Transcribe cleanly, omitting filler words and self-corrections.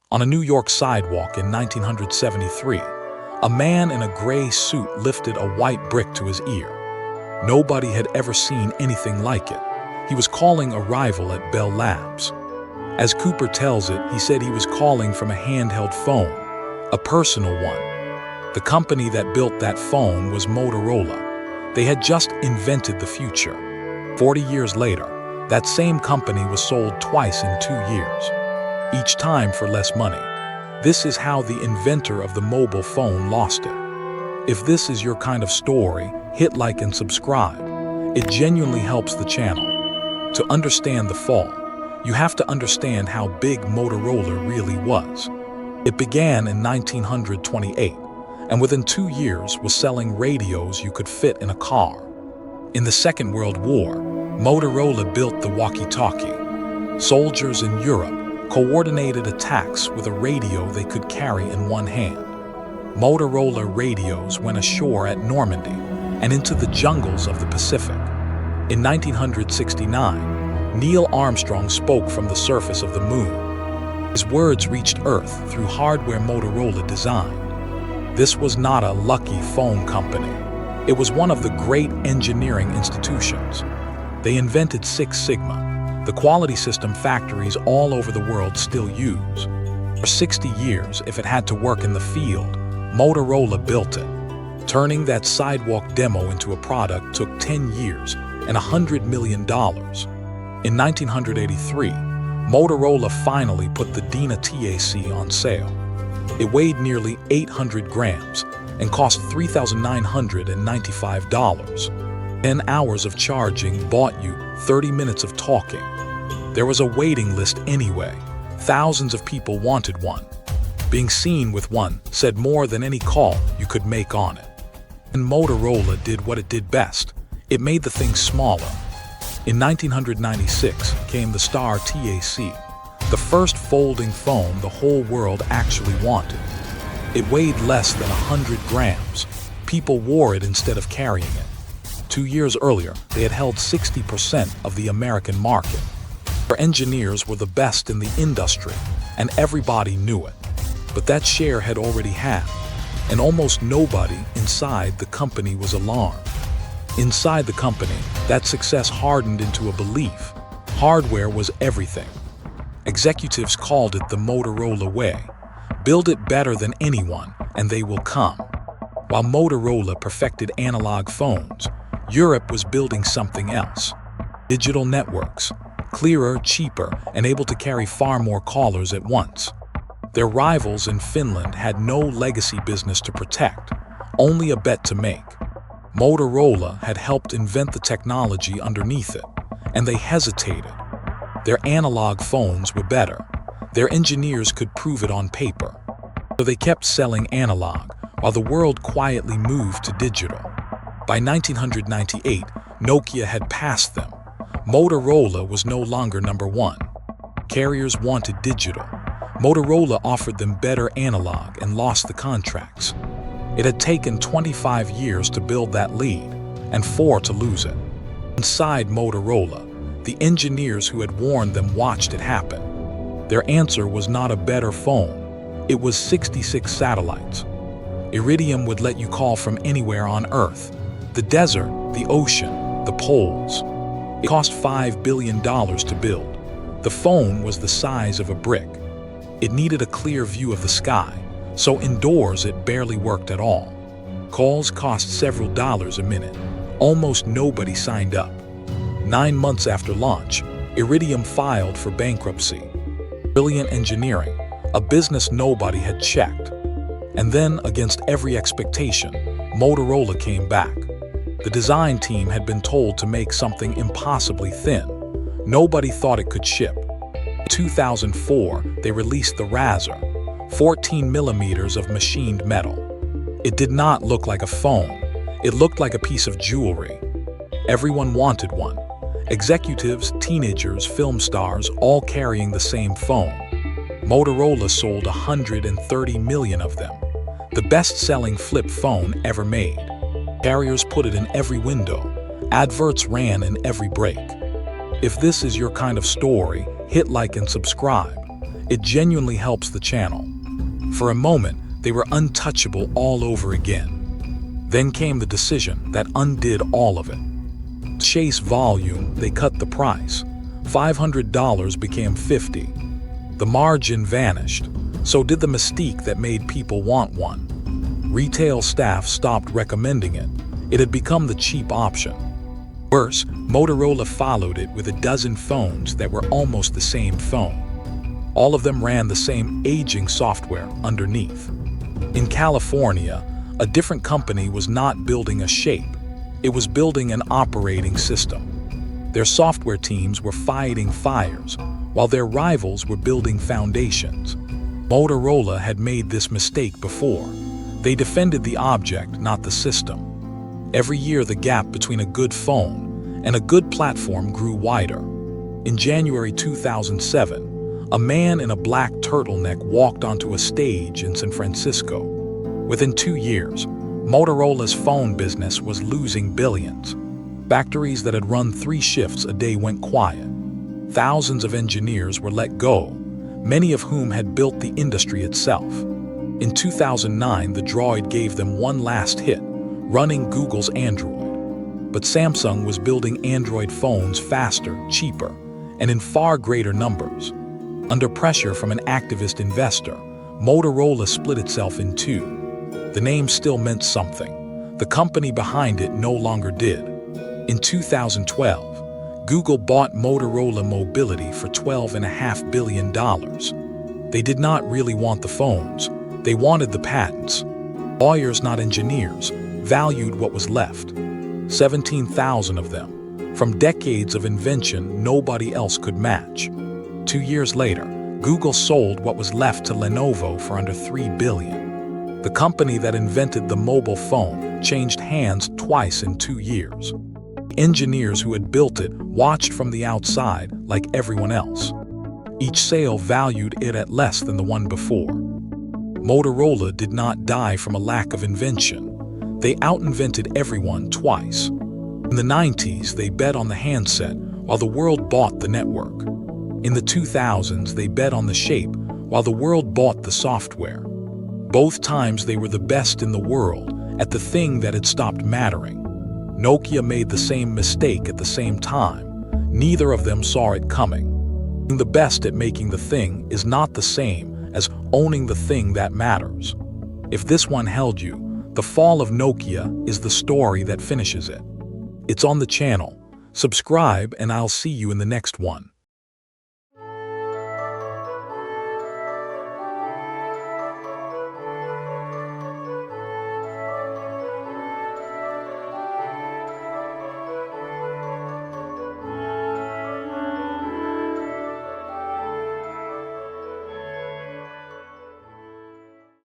On a New York sidewalk in 1973, a man in a gray suit lifted a white brick to his ear. Nobody had ever seen anything like it. He was calling a rival at Bell Labs. As Cooper tells it, he said he was calling from a handheld phone, a personal one. The company that built that phone was Motorola. They had just invented the future. 40 years later, that same company was sold twice in 2 years, each time for less money. This is how the inventor of the mobile phone lost it. If this is your kind of story, hit like and subscribe. It genuinely helps the channel. To understand the fall, you have to understand how big Motorola really was. It began in 1928, and within 2 years was selling radios you could fit in a car. In the Second World War, Motorola built the walkie-talkie. Soldiers in Europe coordinated attacks with a radio they could carry in one hand. Motorola radios went ashore at Normandy and into the jungles of the Pacific. In 1969, Neil Armstrong spoke from the surface of the moon. His words reached Earth through hardware Motorola designed. This was not a lucky phone company. It was one of the great engineering institutions. They invented Six Sigma, the quality system factories all over the world still use. For 60 years, if it had to work in the field, Motorola built it. Turning that sidewalk demo into a product took 10 years and $100 million. In 1983, Motorola finally put the Dina TAC on sale. It weighed nearly 800 grams and cost $3,995. 10 hours of charging bought you 30 minutes of talking. There was a waiting list anyway. Thousands of people wanted one. Being seen with one said more than any call you could make on it. And Motorola did what it did best. It made the thing smaller. In 1996 came the StarTAC, the first folding phone the whole world actually wanted. It weighed less than 100 grams. People wore it instead of carrying it. 2 years earlier, they had held 60% of the American market. Their engineers were the best in the industry, and everybody knew it. But that share had already halved, and almost nobody inside the company was alarmed. Inside the company, that success hardened into a belief. Hardware was everything. Executives called it the Motorola way. Build it better than anyone, and they will come. While Motorola perfected analog phones, Europe was building something else. Digital networks. Clearer, cheaper, and able to carry far more callers at once. Their rivals in Finland had no legacy business to protect, only a bet to make. Motorola had helped invent the technology underneath it, and they hesitated. Their analog phones were better. Their engineers could prove it on paper. So they kept selling analog, while the world quietly moved to digital. By 1998, Nokia had passed them. Motorola was no longer number one. Carriers wanted digital. Motorola offered them better analog and lost the contracts. It had taken 25 years to build that lead, and 4 to lose it. Inside Motorola, the engineers who had warned them watched it happen. Their answer was not a better phone. It was 66 satellites. Iridium would let you call from anywhere on Earth. The desert, the ocean, the poles. It cost $5 billion to build. The phone was the size of a brick. It needed a clear view of the sky, so indoors it barely worked at all. Calls cost several dollars a minute. Almost nobody signed up. 9 months after launch, Iridium filed for bankruptcy. Brilliant engineering, a business nobody had checked. And then, against every expectation, Motorola came back. The design team had been told to make something impossibly thin. Nobody thought it could ship. In 2004, they released the RAZR, 14 millimeters of machined metal. It did not look like a phone. It looked like a piece of jewelry. Everyone wanted one. Executives, teenagers, film stars, all carrying the same phone. Motorola sold 130 million of them. The best-selling flip phone ever made. Carriers put it in every window. Adverts ran in every break. If this is your kind of story, hit like and subscribe. It genuinely helps the channel. For a moment, they were untouchable all over again. Then came the decision that undid all of it. To chase volume, they cut the price. $500 became $50. The margin vanished. So did the mystique that made people want one. Retail staff stopped recommending it. It had become the cheap option. Worse, Motorola followed it with a dozen phones that were almost the same phone. All of them ran the same aging software underneath. In California, a different company was not building a shape. It was building an operating system. Their software teams were fighting fires, while their rivals were building foundations. Motorola had made this mistake before. They defended the object, not the system. Every year, the gap between a good phone and a good platform grew wider. In January 2007, a man in a black turtleneck walked onto a stage in San Francisco. Within 2 years, Motorola's phone business was losing billions. Factories that had run 3 shifts a day went quiet. Thousands of engineers were let go, many of whom had built the industry itself. In 2009, the Droid gave them one last hit, running Google's Android. But Samsung was building Android phones faster, cheaper, and in far greater numbers. Under pressure from an activist investor, Motorola split itself in two. The name still meant something. The company behind it no longer did. In 2012, Google bought Motorola Mobility for $12.5 billion. They did not really want the phones. They wanted the patents. Lawyers, not engineers, valued what was left. 17,000 of them, from decades of invention nobody else could match. 2 years later, Google sold what was left to Lenovo for under $3 billion. The company that invented the mobile phone changed hands twice in 2 years. The engineers who had built it watched from the outside like everyone else. Each sale valued it at less than the one before. Motorola did not die from a lack of invention. They out-invented everyone twice. In the 90s, they bet on the handset while the world bought the network. In the 2000s, they bet on the shape while the world bought the software. Both times they were the best in the world at the thing that had stopped mattering. Nokia made the same mistake at the same time. Neither of them saw it coming. Being the best at making the thing is not the same as owning the thing that matters. If this one held you, the fall of Nokia is the story that finishes it. It's on the channel. Subscribe and I'll see you in the next one.